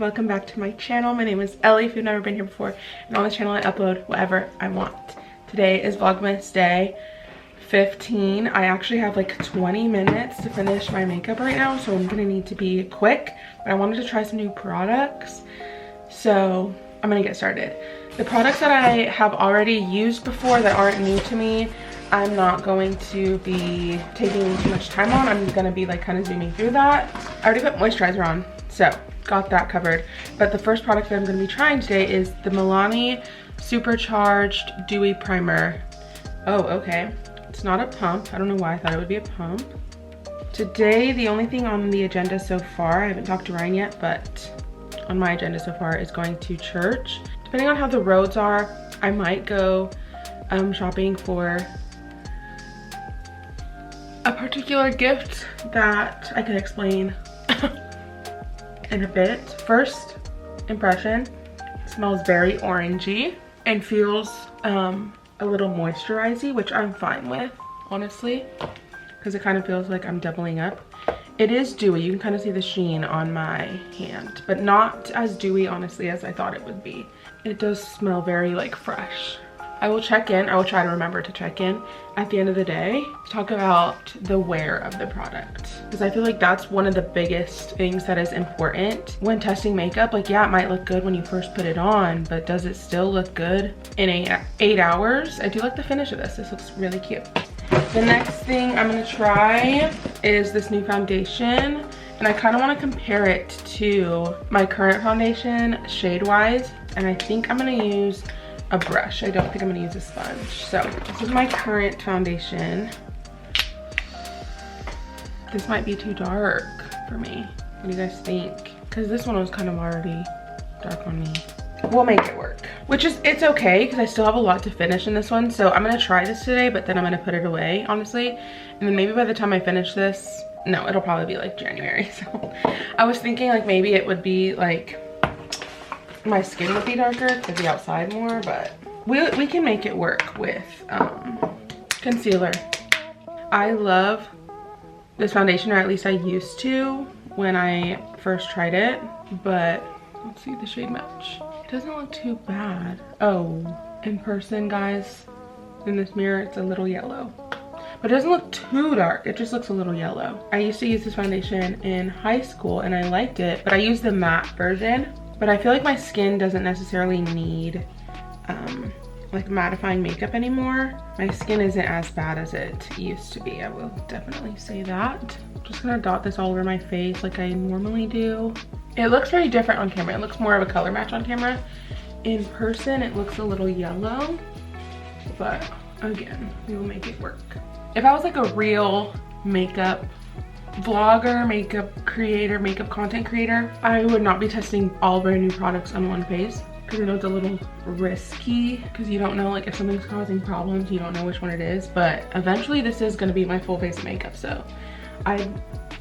welcome back to my channel. My name is Ellie if you've never been here before, and on this channel I upload whatever I want. Today is vlogmas day 15. I actually have like 20 minutes to finish my makeup right now, so I'm gonna need to be quick, but I wanted to try some new products, so I'm gonna get started. The products that I have already used before that aren't new to me, I'm not going to be taking too much time on. I'm gonna be like kind of zooming through that. I already put moisturizer on, so got that covered. But the first product that I'm gonna be trying today is the Milani Supercharged Dewy Primer. Oh, okay. It's not a pump. I don't know why I thought it would be a pump. Today, the only thing on the agenda so far, I haven't talked to Ryan yet, but on my agenda so far is going to church. Depending on how the roads are, I might go shopping for a particular gift that I can explain in a bit. First impression, it smells very orangey and feels a little moisturizing, which I'm fine with, honestly, because it kind of feels like I'm doubling up. It is dewy. You can kind of see the sheen on my hand, but not as dewy, honestly, as I thought it would be. It does smell very like fresh. I will check in. I will try to remember to check in at the end of the day to talk about the wear of the product, because I feel like that's one of the biggest things that is important when testing makeup. Like, yeah, it might look good when you first put it on, but does it still look good in 8 hours? I do like the finish of this. This looks really cute. The next thing I'm gonna try is this new foundation, and I kind of want to compare it to my current foundation shade-wise, and I think I'm gonna use a brush. I don't think I'm gonna use a sponge. So this is my current foundation. This might be too dark for me. What do you guys think? Because this one was kind of already dark on me. We'll make it work, which is, it's okay because I still have a lot to finish in this one. So I'm gonna try this today, but then I'm gonna put it away, honestly. And then maybe by the time I finish this, no, it'll probably be like January. So I was thinking like maybe it would be like my skin would be darker to be outside more, but we can make it work with concealer. I love this foundation, or at least I used to when I first tried it, but let's see the shade match. It doesn't look too bad. Oh, in person, guys, in this mirror, it's a little yellow. But it doesn't look too dark, it just looks a little yellow. I used to use this foundation in high school and I liked it, but I used the matte version. But I feel like my skin doesn't necessarily need like mattifying makeup anymore. My skin isn't as bad as it used to be. I will definitely say that. I'm just gonna dot this all over my face like I normally do. It looks very different on camera. It looks more of a color match on camera. In person, it looks a little yellow, but again, we will make it work. If I was like a real makeup vlogger, makeup creator, makeup content creator, I would not be testing all brand new products on one face, because I know it's a little risky, because you don't know like if something's causing problems, you don't know which one it is. But eventually this is going to be my full face of makeup, so I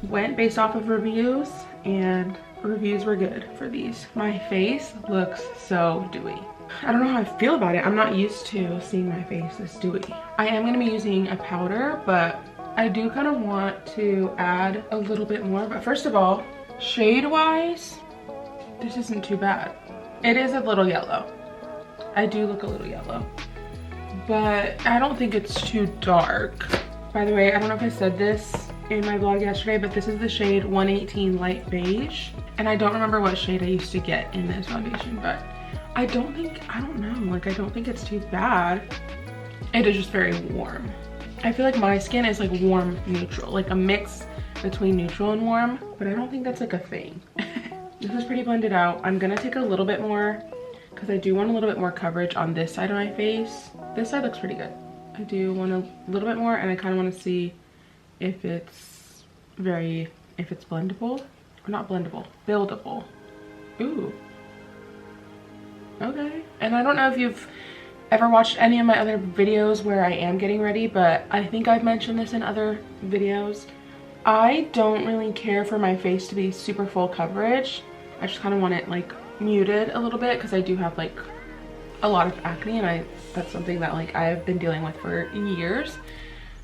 went based off of reviews, and reviews were good for these. My face looks so dewy. I don't know how I feel about it. I'm not used to seeing my face this dewy. I am going to be using a powder, but I do kind of want to add a little bit more. But first of all, shade wise, this isn't too bad. It is a little yellow. I do look a little yellow, but I don't think it's too dark. By the way, I don't know if I said this in my vlog yesterday, but this is the shade 118 Light Beige. And I don't remember what shade I used to get in this foundation, but I don't know, like I don't think it's too bad. It is just very warm. I feel like my skin is like warm neutral, like a mix between neutral and warm, but I don't think that's like a thing. This is pretty blended out. I'm gonna take a little bit more because I do want a little bit more coverage on this side of my face. This side looks pretty good. I do want a little bit more, and I kind of want to see if it's blendable, or not blendable, buildable. Ooh, okay. And I don't know if you've ever watched any of my other videos where I am getting ready, but I think I've mentioned this in other videos. I don't really care for my face to be super full coverage. I just kind of want it like muted a little bit, because I do have like a lot of acne, and that's something that like I've been dealing with for years.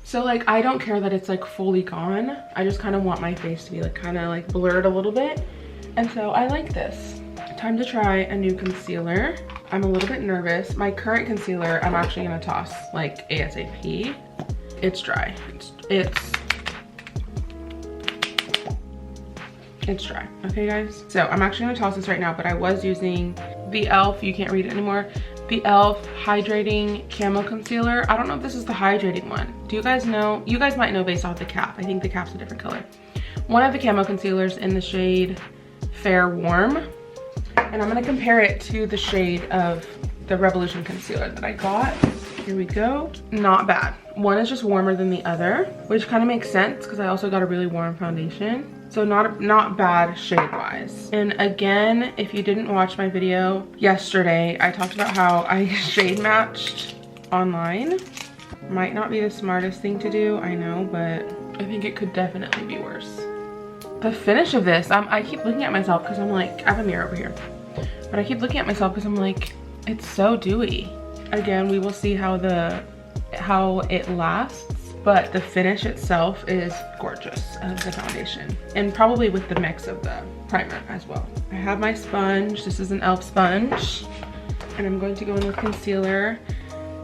So like I don't care that it's like fully gone. I just kind of want my face to be like kind of like blurred a little bit. And so I like this. time to try a new concealer. I'm a little bit nervous. My current concealer, I'm actually gonna toss like ASAP. It's dry. It's dry. Okay, guys? So I'm actually gonna toss this right now, but I was using the e.l.f., you can't read it anymore, the e.l.f. Hydrating Camo Concealer. I don't know if this is the hydrating one. Do you guys know? You guys might know based off the cap. I think the cap's a different color. One of the camo concealers in the shade Fair Warm. And I'm gonna compare it to the shade of the Revolution concealer that I got. Here we go. Not bad. One is just warmer than the other, which kind of makes sense because I also got a really warm foundation. So not bad shade-wise. And again, if you didn't watch my video yesterday, I talked about how I shade matched online. Might not be the smartest thing to do, I know, but I think it could definitely be worse. The finish of this, I keep looking at myself because I'm like, I have a mirror over here, but I keep looking at myself because I'm like, it's so dewy. Again, we will see how it lasts. But the finish itself is gorgeous of the foundation, and probably with the mix of the primer as well. I have my sponge. This is an e.l.f. sponge, and I'm going to go in with concealer.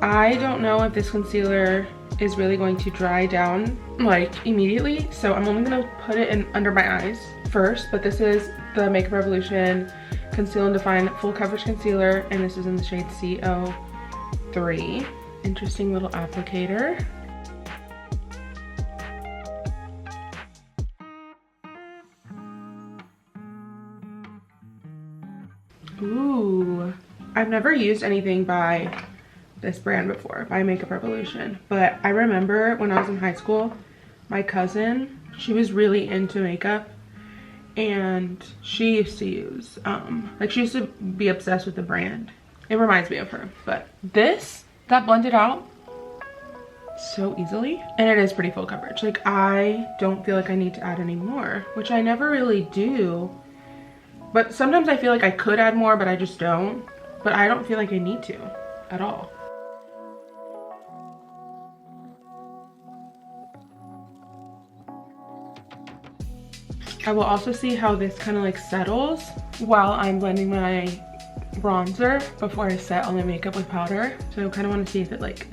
I don't know if this concealer is really going to dry down like immediately, so I'm only gonna put it in under my eyes first. But this is the Makeup Revolution Conceal and Define Full Coverage Concealer, and this is in the shade CO3. Interesting little applicator. Ooh, I've never used anything by this brand before, by Makeup Revolution, but I remember when I was in high school, my cousin, she was really into makeup, and she used to use, like she used to be obsessed with the brand. It reminds me of her, but that blended out so easily, and it is pretty full coverage. Like, I don't feel like I need to add any more, which I never really do. But sometimes I feel like I could add more, but I just don't. But I don't feel like I need to at all. I will also see how this kind of like settles while I'm blending my bronzer before I set all my makeup with powder. So I kind of want to see if it like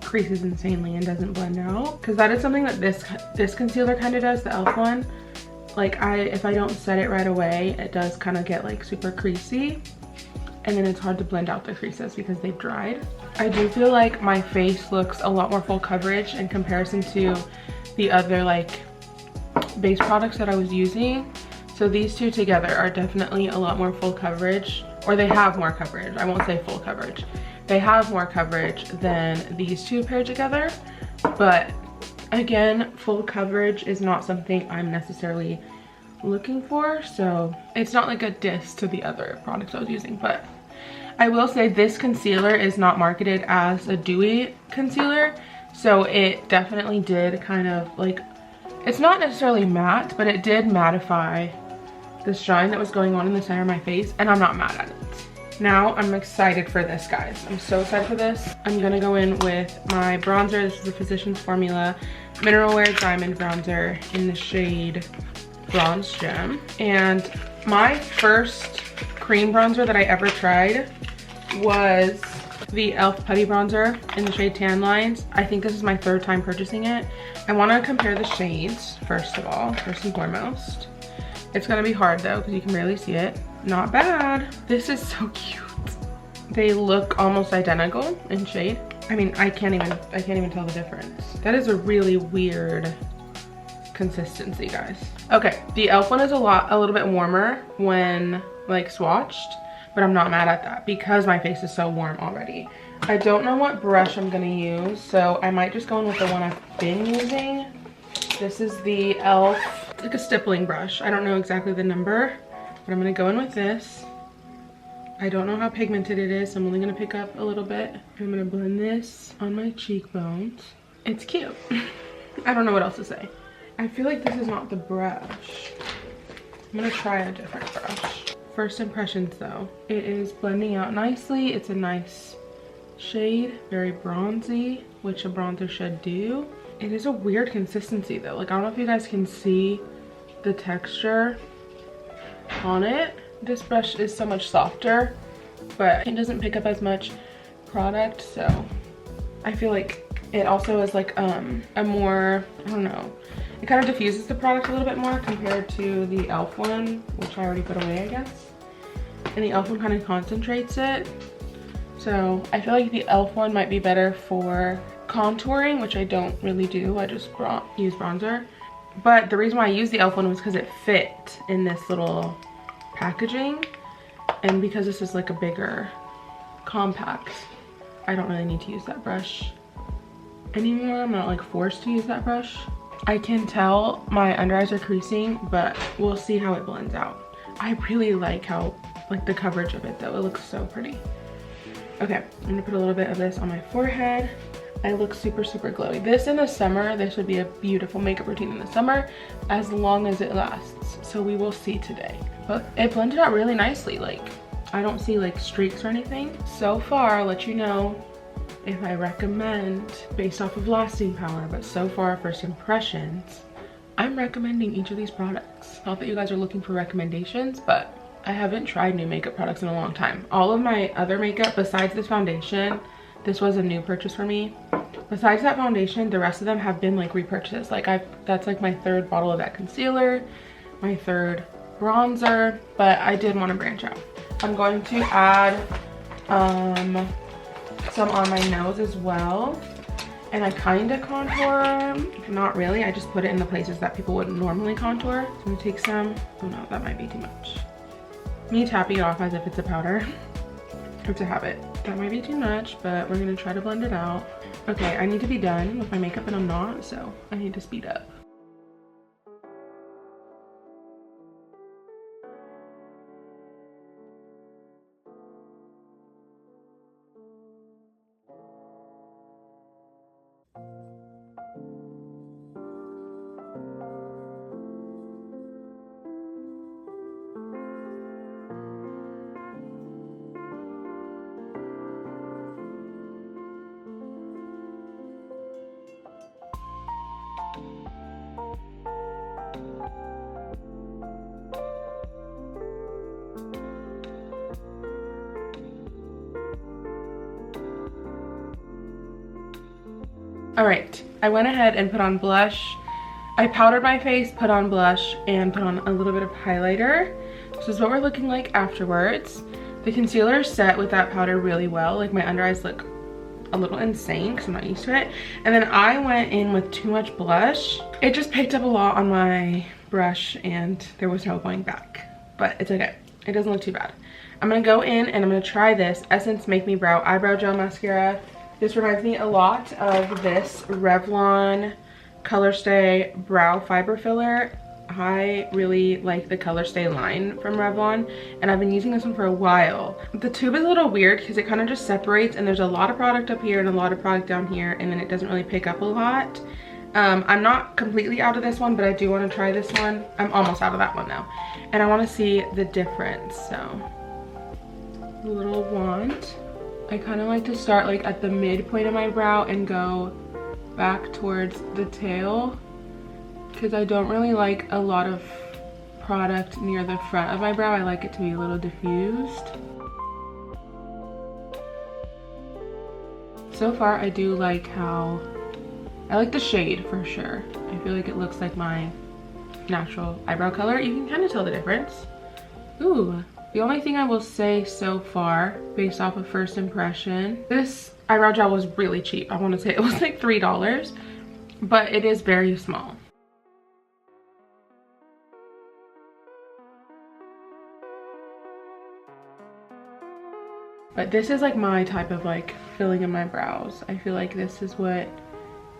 creases insanely and doesn't blend out. Because that is something that this concealer kind of does, the e.l.f. one. Like if I don't set it right away, it does kind of get like super creasy, and then it's hard to blend out the creases because they've dried. I do feel like my face looks a lot more full coverage in comparison to the other like base products that I was using. So these two together are definitely a lot more full coverage, or they have more coverage. I won't say full coverage. They have more coverage than these two paired together, but again, full coverage is not something I'm necessarily looking for, so it's not like a diss to the other products I was using. But I will say this concealer is not marketed as a dewy concealer, so it definitely did kind of like, it's not necessarily matte, but it did mattify the shine that was going on in the center of my face, and I'm not mad at it. Now I'm excited for this, guys. I'm so excited for this. I'm gonna go in with my bronzer. This is the Physicians Formula Mineral Wear Diamond Bronzer in the shade Bronze Gem. And my first cream bronzer that I ever tried was the e.l.f. Putty Bronzer in the shade Tan Lines. I think this is my third time purchasing it. I wanna compare the shades, first of all, first and foremost. It's gonna be hard though, because you can barely see it. Not bad. This is so cute. They look almost identical in shade. I mean, I can't even tell the difference. That is a really weird consistency, guys. Okay, the e.l.f. one is a little bit warmer when like swatched, but I'm not mad at that because my face is so warm already. I don't know what brush I'm gonna use, so I might just go in with the one I've been using. This is the e.l.f. It's like a stippling brush. I don't know exactly the number, but I'm gonna go in with this. I don't know how pigmented it is, so I'm only gonna pick up a little bit. I'm gonna blend this on my cheekbones. It's cute. I don't know what else to say. I feel like this is not the brush. I'm gonna try a different brush. First impressions though, it is blending out nicely. It's a nice shade, very bronzy, which a bronzer should do. It is a weird consistency though. Like, I don't know if you guys can see the texture on it, This brush is so much softer, but it doesn't pick up as much product, so I feel like it also is like a more, I don't know, it kind of diffuses the product a little bit more compared to the e.l.f. one, which I already put away, I guess. And the e.l.f. one kind of concentrates it. So I feel like the e.l.f. one might be better for contouring, which I don't really do. I just use bronzer. But the reason why I use the e.l.f. one was because it fit in this little packaging. And because this is like a bigger compact, I don't really need to use that brush anymore. I'm not like forced to use that brush. I can tell my under eyes are creasing, but we'll see how it blends out. I really like how, like the coverage of it though. It looks so pretty. Okay, I'm gonna put a little bit of this on my forehead. I look super, super glowy. This in the summer, this would be a beautiful makeup routine in the summer, as long as it lasts. So we will see today. But it blended out really nicely. Like, I don't see like streaks or anything. So far, I'll let you know if I recommend based off of lasting power, but so far, first impressions, I'm recommending each of these products. Not that you guys are looking for recommendations, but I haven't tried new makeup products in a long time. All of my other makeup, besides this foundation, this was a new purchase for me. Besides that foundation, the rest of them have been like repurchases. Like that's like my third bottle of that concealer, my third bronzer, but I did want to branch out. I'm going to add some on my nose as well. And I kind of contour, not really. I just put it in the places that people wouldn't normally contour. So I'm gonna take some, oh no, that might be too much. Me tapping it off as if it's a powder. It's a habit. That might be too much, but we're gonna try to blend it out. Okay, I need to be done with my makeup and I'm not, so I need to speed up. All right, I went ahead and put on blush. I powdered my face, put on blush, and put on a little bit of highlighter. This is what we're looking like afterwards. The concealer set with that powder really well. Like my under eyes look a little insane because I'm not used to it. And then I went in with too much blush. It just picked up a lot on my brush and there was no going back, but it's okay. It doesn't look too bad. I'm gonna go in and I'm gonna try this Essence Make Me Brow Eyebrow Gel Mascara. This reminds me a lot of this Revlon Color Stay Brow Fiber Filler. I really like the Color Stay line from Revlon, and I've been using this one for a while. The tube is a little weird because it kind of just separates, and there's a lot of product up here and a lot of product down here, and then it doesn't really pick up a lot. I'm not completely out of this one, but I do want to try this one. I'm almost out of that one though, and I want to see the difference. So, a little wand. I kind of like to start like at the midpoint of my brow and go back towards the tail because I don't really like a lot of product near the front of my brow. I like it to be a little diffused. So far I do like how, I like the shade for sure. I feel like it looks like my natural eyebrow color. You can kind of tell the difference. Ooh. The only thing I will say so far, based off of first impression, this eyebrow gel was really cheap. I want to say it was like $3, but it is very small. But this is like my type of like filling in my brows. I feel like this is what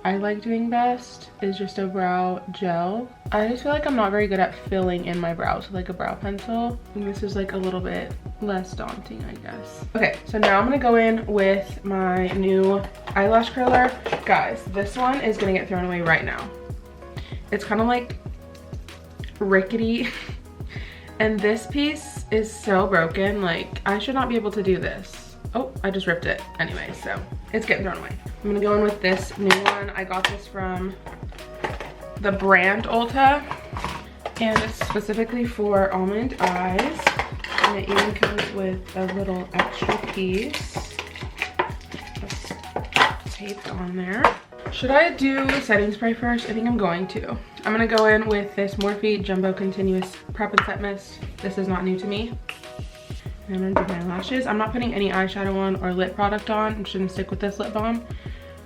I like doing best, is just a brow gel. I just feel like I'm not very good at filling in my brows with like a brow pencil. And this is like a little bit less daunting, I guess. Okay, so now I'm gonna go in with my new eyelash curler. Guys, this one is gonna get thrown away right now. It's kind of like rickety. And this piece is so broken. Like, I should not be able to do this. Oh, I just ripped it anyway, so it's getting thrown away. I'm gonna go in with this new one. I got this from the brand Ulta, and it's specifically for almond eyes. And it even comes with a little extra piece that's taped on there. Should I do setting spray first? I think I'm going to. I'm gonna go in with this Morphe Jumbo Continuous Prep and Set Mist. This is not new to me. And I'm gonna do my lashes. I'm not putting any eyeshadow on or lip product on. I'm just gonna stick with this lip balm.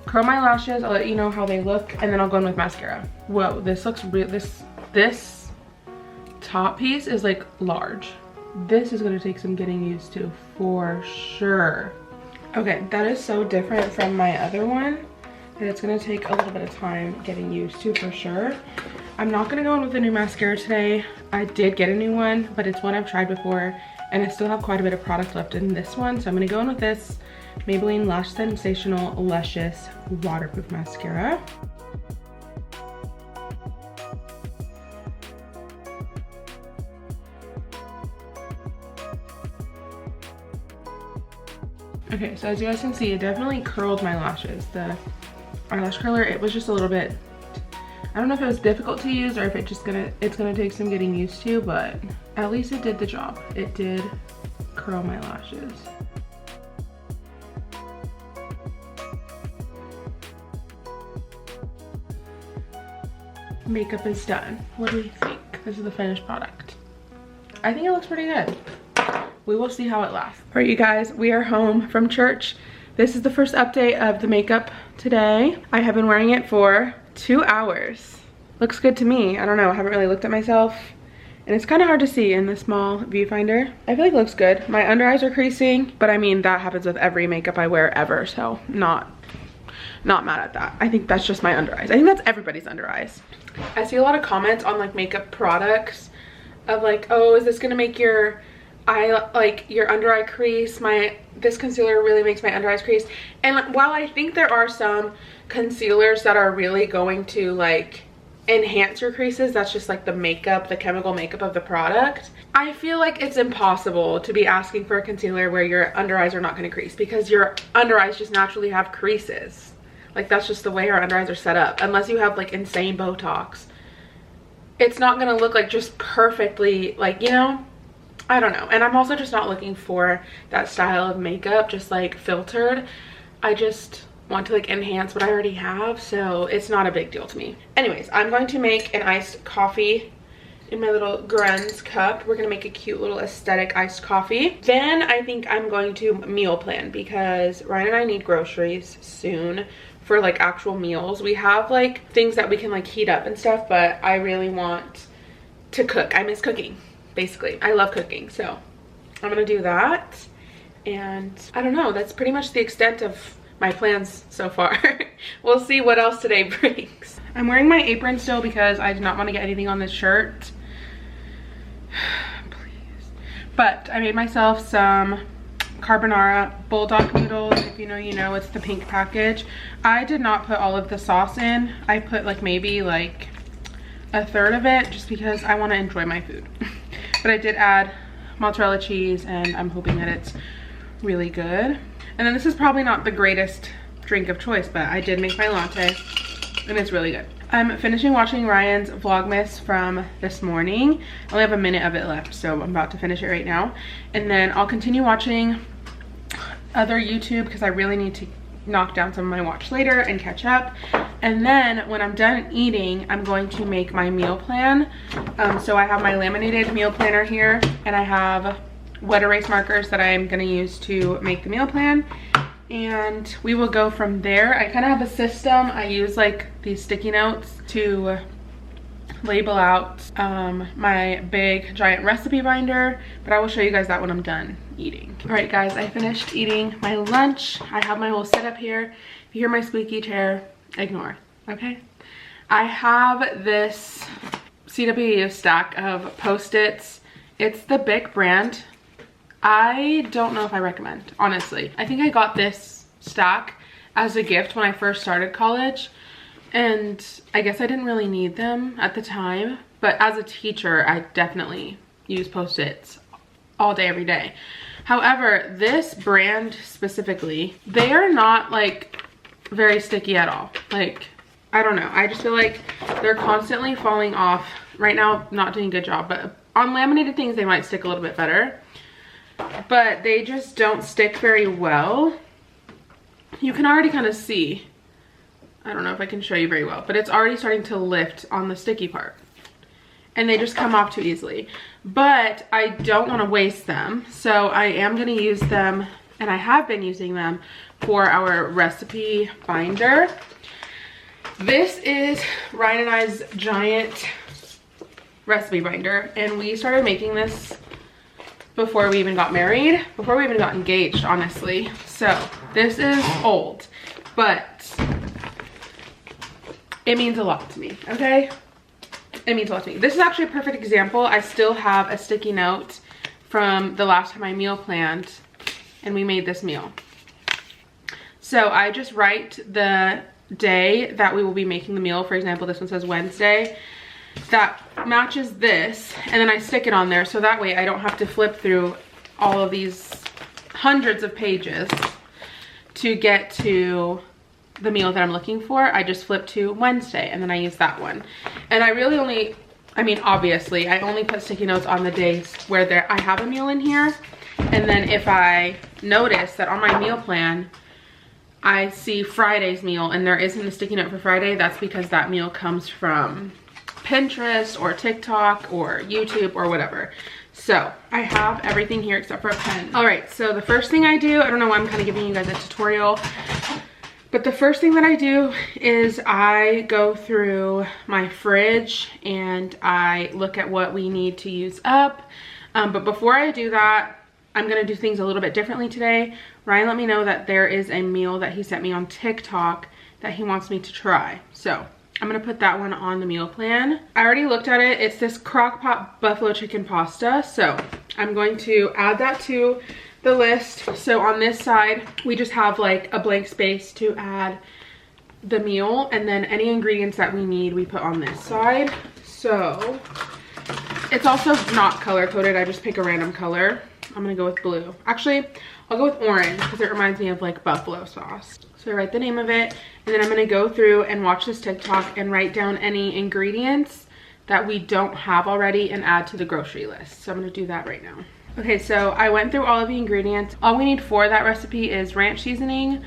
Curl my lashes, I'll let you know how they look, and then I'll go in with mascara. Whoa, this looks real. This top piece is like large. This is gonna take some getting used to for sure. Okay, that is so different from my other one that it's gonna take a little bit of time getting used to for sure. I'm not gonna go in with a new mascara today. I did get a new one, but it's one I've tried before, and I still have quite a bit of product left in this one, so I'm gonna go in with this Maybelline Lash Sensational Luscious Waterproof Mascara. Okay, so as you guys can see, it definitely curled my lashes. The eyelash curler, it was just a little bit, I don't know if it was difficult to use or if it's gonna take some getting used to, but at least it did the job. It did curl my lashes. Makeup is done. What do we think? This is the finished product. I think it looks pretty good. We will see how it lasts. All right, you guys, we are home from church. This is the first update of the makeup today. I have been wearing it for 2 hours. Looks good to me. I don't know, I haven't really looked at myself. And it's kind of hard to see in the small viewfinder. I feel like it looks good. My under eyes are creasing, but I mean, that happens with every makeup I wear ever, so not mad at that. I think that's just my under eyes. I think that's everybody's under eyes. I see a lot of comments on like makeup products of like, oh, is this gonna make your eye, like your under eye crease? This concealer really makes my under eyes crease. And while I think there are some concealers that are really going to like enhance your creases, that's just like the makeup, the chemical makeup of the product. I feel like it's impossible to be asking for a concealer where your under eyes are not going to crease, because your under eyes just naturally have creases. Like that's just the way our under eyes are set up. Unless you have like insane Botox, it's not going to look like just perfectly, like, you know, I don't know. And I'm also just not looking for that style of makeup just like filtered. I just want to like enhance what I already have, so it's not a big deal to me. Anyways, I'm going to make an iced coffee in my little Gruns cup. We're gonna make a cute little aesthetic iced coffee. Then I think I'm going to meal plan, because Ryan and I need groceries soon for like actual meals. We have like things that we can like heat up and stuff, but I really want to cook. I miss cooking, basically. I love cooking, so I'm gonna do that. And I don't know, that's pretty much the extent of my plans so far. We'll see what else today brings. I'm wearing my apron still because I did not want to get anything on this shirt. Please. But I made myself some carbonara bulldog noodles. If you know, you know. It's the pink package. I did not put all of the sauce in. I put like maybe like a third of it just because I want to enjoy my food. But I did add mozzarella cheese, and I'm hoping that it's really good. And then this is probably not the greatest drink of choice, but I did make my latte and it's really good. I'm finishing watching Ryan's vlogmas from this morning. I only have a minute of it left, so I'm about to finish it right now. And then I'll continue watching other YouTube because I really need to knock down some of my watch later and catch up. And then when I'm done eating, I'm going to make my meal plan. So I have my laminated meal planner here, and I have wet erase markers that I'm gonna use to make the meal plan, and we will go from there. I kind of have a system. I use like these sticky notes to label out my big giant recipe binder, but I will show you guys that when I'm done eating. All right guys, I finished eating my lunch. I have my whole setup here. If you hear my squeaky chair, ignore, okay? I have this CWU stack of Post-its. It's the Bic brand. I don't know if I recommend, honestly. I think I got this stack as a gift when I first started college, and I guess I didn't really need them at the time, but as a teacher, I definitely use Post-its all day, every day. However, this brand specifically, they are not like very sticky at all. Like, I don't know. I just feel like they're constantly falling off. Right now, not doing a good job, but on laminated things, they might stick a little bit better. but they just don't stick very well. You can already kind of see, I don't know if I can show you very well, but it's already starting to lift on the sticky part. And they just come off too easily. But I don't want to waste them, so I am going to use them, and I have been using them for our recipe binder. This is Ryan and I's giant recipe binder, and we started making this before we even got married, before we even got engaged, honestly. So this is old, but it means a lot to me, okay? It means a lot to me. This is actually a perfect example. I still have a sticky note from the last time I meal planned and we made this meal. So I just write the day that we will be making the meal. For example, this one says Wednesday. That matches this, and then I stick it on there so that way I don't have to flip through all of these hundreds of pages to get to the meal that I'm looking for. I just flip to Wednesday and then I use that one. And I really only, I mean, obviously I only put sticky notes on the days where I have a meal in here. And then if I notice that on my meal plan I see Friday's meal and there isn't a sticky note for Friday, that's because that meal comes from Pinterest or TikTok or YouTube or whatever. So I have everything here except for a pen. All right, so the first thing I do, I don't know why I'm kind of giving you guys a tutorial, but the first thing that I do is I go through my fridge and I look at what we need to use up. But before I do that, I'm gonna do things a little bit differently today. Ryan let me know that there is a meal that he sent me on TikTok that he wants me to try. So I'm gonna put that one on the meal plan. I already looked at it. It's this crock pot buffalo chicken pasta. So I'm going to add that to the list. So on this side, we just have like a blank space to add the meal, and then any ingredients that we need, we put on this side. So it's also not color coded. I just pick a random color. I'm gonna go with blue. Actually, I'll go with orange because it reminds me of like buffalo sauce. So I write the name of it, and then I'm gonna go through and watch this TikTok and write down any ingredients that we don't have already and add to the grocery list. So I'm gonna do that right now. Okay, so I went through all of the ingredients. All we need for that recipe is ranch seasoning,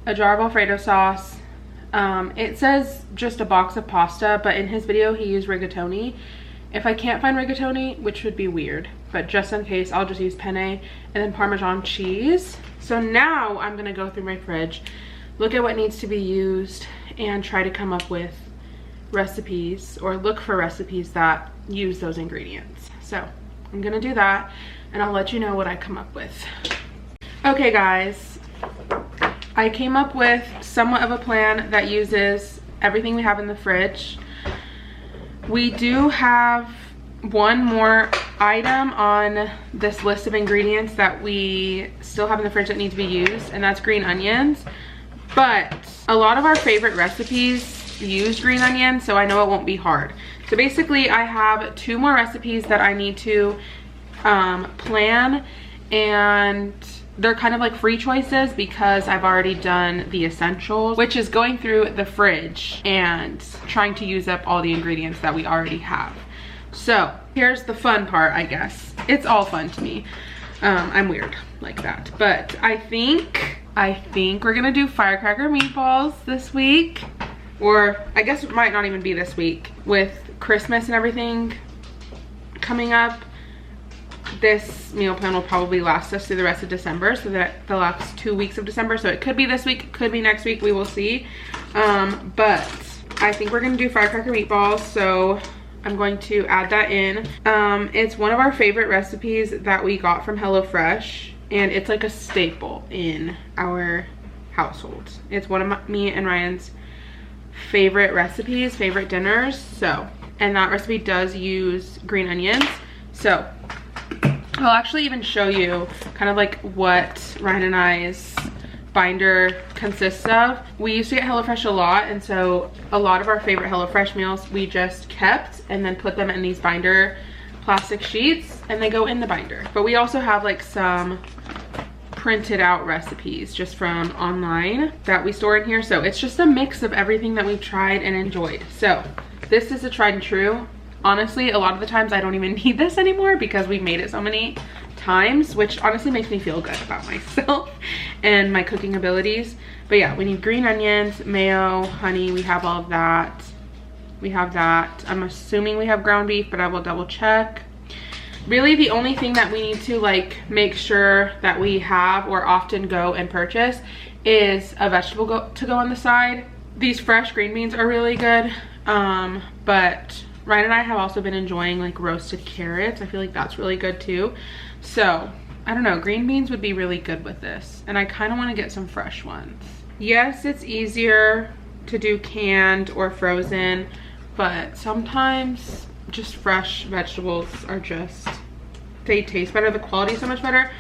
a jar of Alfredo sauce. It says just a box of pasta, but in his video he used rigatoni. If I can't find rigatoni, which would be weird, but just in case, I'll just use penne, and then Parmesan cheese. So now I'm gonna go through my fridge, look at what needs to be used, and try to come up with recipes or look for recipes that use those ingredients. So I'm gonna do that, and I'll let you know what I come up with. Okay guys, I came up with somewhat of a plan that uses everything we have in the fridge. We do have one more item on this list of ingredients that we still have in the fridge that need to be used, and that's green onions. But a lot of our favorite recipes use green onions, so I know it won't be hard. So basically I have 2 more recipes that I need to plan, and they're kind of like free choices because I've already done the essentials, which is going through the fridge and trying to use up all the ingredients that we already have. So here's the fun part, I guess. It's all fun to me. I'm weird like that, but I think we're gonna do firecracker meatballs this week, or I guess it might not even be this week. With Christmas and everything coming up, this meal plan will probably last us through the rest of December, so that the last 2 weeks of December. So it could be this week, it could be next week, we will see. But I think we're gonna do firecracker meatballs, so I'm going to add that in. It's one of our favorite recipes that we got from HelloFresh, and it's like a staple in our household. It's one of me and Ryan's favorite recipes, favorite dinners. So, and that recipe does use green onions. So I'll actually even show you kind of like what Ryan and I's binder consists of. We used to get HelloFresh a lot, and so a lot of our favorite HelloFresh meals we just kept and then put them in these binder plastic sheets, and they go in the binder. But we also have like some printed out recipes just from online that we store in here. So it's just a mix of everything that we've tried and enjoyed. So this is a tried and true. Honestly, a lot of the times I don't even need this anymore because we've made it so many times, which honestly makes me feel good about myself and my cooking abilities. But yeah, we need green onions, mayo, honey. We have all of that. We have that. I'm assuming we have ground beef, but I will double check. Really, the only thing that we need to like make sure that we have or often go and purchase is a vegetable to go on the side. These fresh green beans are really good, but Ryan and I have also been enjoying like roasted carrots. I feel like that's really good too. So I don't know, green beans would be really good with this, and I kind of want to get some fresh ones. Yes, it's easier to do canned or frozen, but sometimes just fresh vegetables are just, they taste better, the quality is so much better.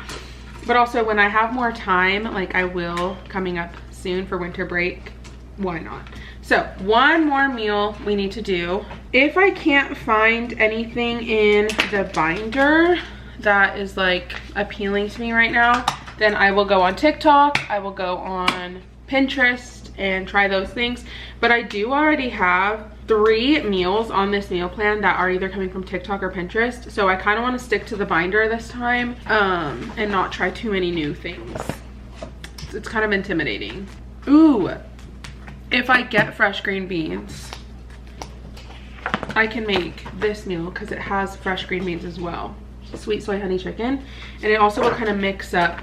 But also when I have more time, like I will coming up soon for winter break, why not? So one more meal we need to do. If I can't find anything in the binder that is like appealing to me right now, then I will go on TikTok, I will go on Pinterest and try those things. But I do already have 3 meals on this meal plan that are either coming from TikTok or Pinterest. So I kind of want to stick to the binder this time and not try too many new things. It's kind of intimidating. Ooh, if I get fresh green beans, I can make this meal because it has fresh green beans as well. Sweet soy honey chicken. And it also will kind of mix up.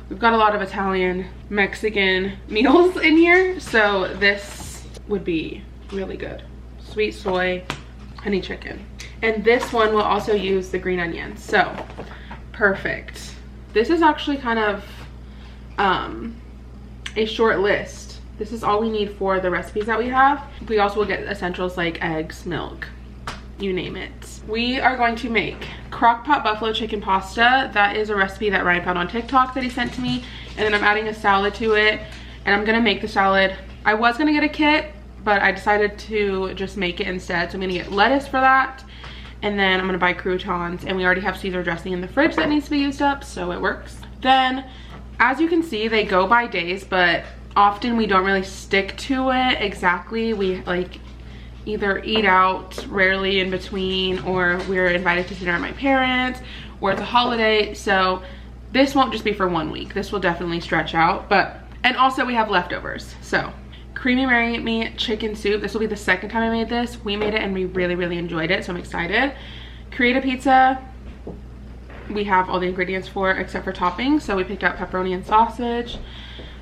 We've got a lot of Italian, Mexican meals in here, so this would be really good. Sweet soy honey chicken. And this one will also use the green onions, so perfect. This is actually kind of a short list. This is all we need for the recipes that we have. We also will get essentials like eggs, milk, you name it. We are going to make crock pot buffalo chicken pasta. That is a recipe that Ryan found on TikTok that he sent to me. And then I'm adding a salad to it, and I'm gonna make the salad. I was gonna get a kit, but I decided to just make it instead. So I'm gonna get lettuce for that. And then I'm gonna buy croutons, and we already have Caesar dressing in the fridge that needs to be used up, so it works. Then, as you can see, they go by days, but often we don't really stick to it exactly. We like either eat out rarely in between, or we're invited to dinner at my parents, or it's a holiday. So this won't just be for 1 week. This will definitely stretch out. And also we have leftovers. So creamy Mary meat chicken soup. This will be the second time I made this. We made it and we really, really enjoyed it, so I'm excited. Create a pizza. We have all the ingredients for it except for toppings. So we picked out pepperoni and sausage.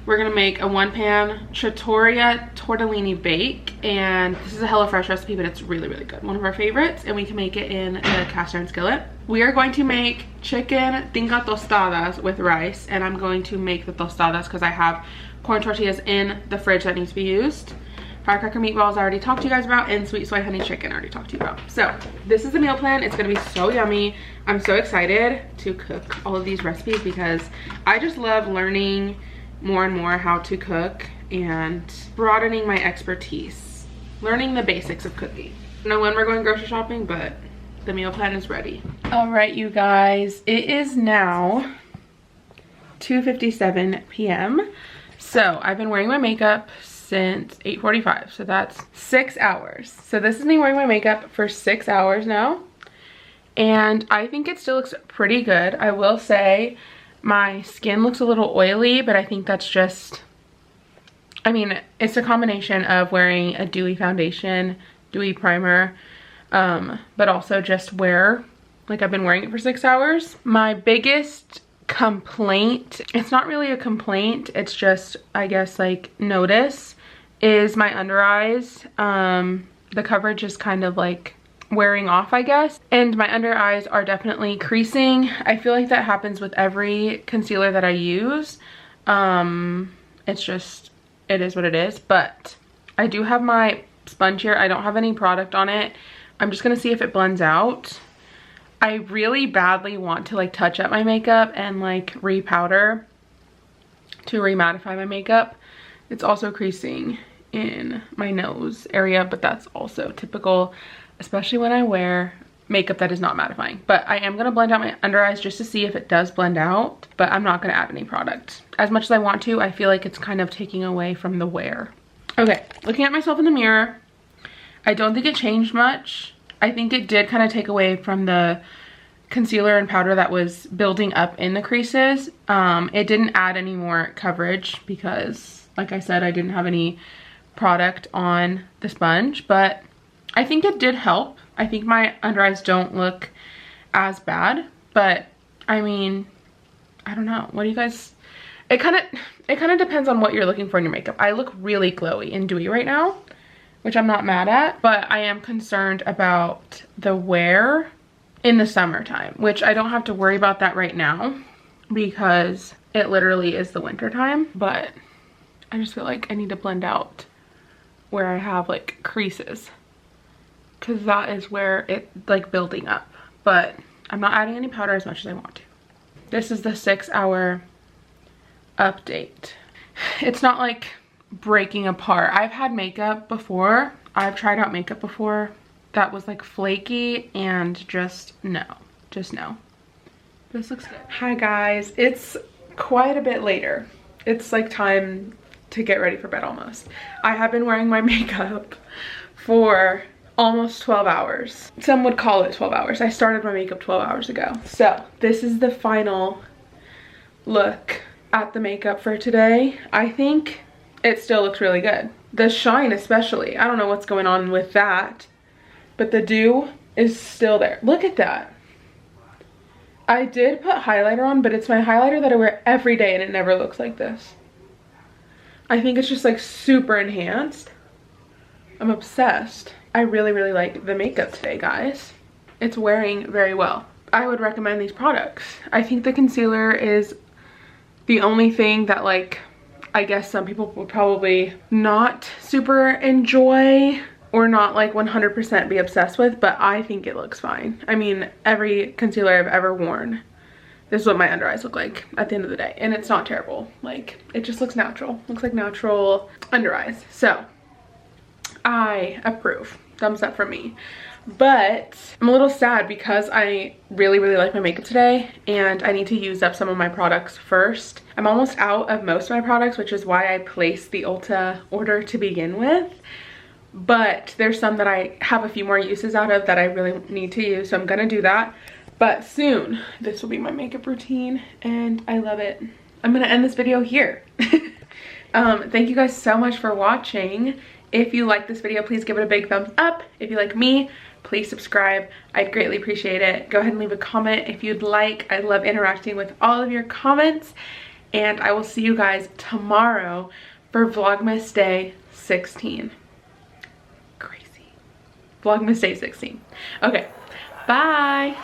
We're gonna make a 1-pan trattoria tortellini bake, and this is a HelloFresh recipe, but it's really, really good. One of our favorites, and we can make it in the cast iron skillet. We are going to make chicken tinga tostadas with rice, and I'm going to make the tostadas because I have corn tortillas in the fridge that needs to be used. Firecracker meatballs I already talked to you guys about, and sweet soy honey chicken I already talked to you about. So this is the meal plan. It's gonna be so yummy. I'm so excited to cook all of these recipes because I just love learning more and more how to cook and broadening my expertise, learning the basics of cooking. I don't know when we're going grocery shopping, but the meal plan is ready. All right, you guys, it is now 2:57 p.m. So I've been wearing my makeup since 8:45, so that's 6 hours. So this is me wearing my makeup for 6 hours now, and I think it still looks pretty good. I will say my skin looks a little oily, but I think that's just, I mean, it's a combination of wearing a dewy foundation, dewy primer, but also just wear, like I've been wearing it for 6 hours. My biggest complaint, it's not really a complaint, it's just, I guess, like notice, is my under eyes. The coverage is kind of like wearing off, I guess, and my under eyes are definitely creasing. I feel like that happens with every concealer that I use. It's just, it is what it is. But I do have my sponge here. I don't have any product on it. I'm just gonna see if it blends out. I really badly want to like touch up my makeup and like re-powder to remattify my makeup. It's also creasing in my nose area, but that's also typical, especially when I wear makeup that is not mattifying. But I am gonna blend out my under eyes just to see if it does blend out, but I'm not gonna add any product. As much as I want to, I feel like it's kind of taking away from the wear. Okay, looking at myself in the mirror, I don't think it changed much. I think it did kind of take away from the concealer and powder that was building up in the creases. It didn't add any more coverage because, like I said, I didn't have any product on the sponge, but I think it did help. I think my under eyes don't look as bad, but I mean, I don't know. What do you guys, it kind of depends on what you're looking for in your makeup. I look really glowy and dewy right now, which I'm not mad at, but I am concerned about the wear in the summertime, which I don't have to worry about that right now because it literally is the winter time. But I just feel like I need to blend out where I have like creases, because that is where it like building up. But I'm not adding any powder as much as I want to. This is the 6-hour update. It's not like breaking apart. I've had makeup before. I've tried out makeup before that was like flaky and just no. This looks good. Hi guys, it's quite a bit later. It's like time to get ready for bed almost. I have been wearing my makeup for almost 12 hours. Some would call it 12 hours. I started my makeup 12 hours ago. So this is the final look at the makeup for today. I think it still looks really good. The shine especially. I don't know what's going on with that, but the dew is still there. Look at that. I did put highlighter on, but it's my highlighter that I wear every day and it never looks like this. I think it's just like super enhanced. I'm obsessed. I really, really like the makeup today, guys. It's wearing very well. I would recommend these products. I think the concealer is the only thing that, like, I guess some people would probably not super enjoy or not like 100% be obsessed with, but I think it looks fine. I mean, every concealer I've ever worn, this is what my under eyes look like at the end of the day, and it's not terrible. Like, it just looks natural. Looks like natural under eyes. So I approve. Thumbs up from me. But I'm a little sad because I really, really like my makeup today and I need to use up some of my products first. I'm almost out of most of my products, which is why I placed the Ulta order to begin with. But there's some that I have a few more uses out of that I really need to use, so I'm gonna do that. But soon, this will be my makeup routine and I love it. I'm gonna end this video here. Thank you guys so much for watching. If you like this video, please give it a big thumbs up. If you like me, please subscribe. I'd greatly appreciate it. Go ahead and leave a comment if you'd like. I love interacting with all of your comments. And I will see you guys tomorrow for Vlogmas Day 16. Crazy. Vlogmas Day 16. Okay, bye.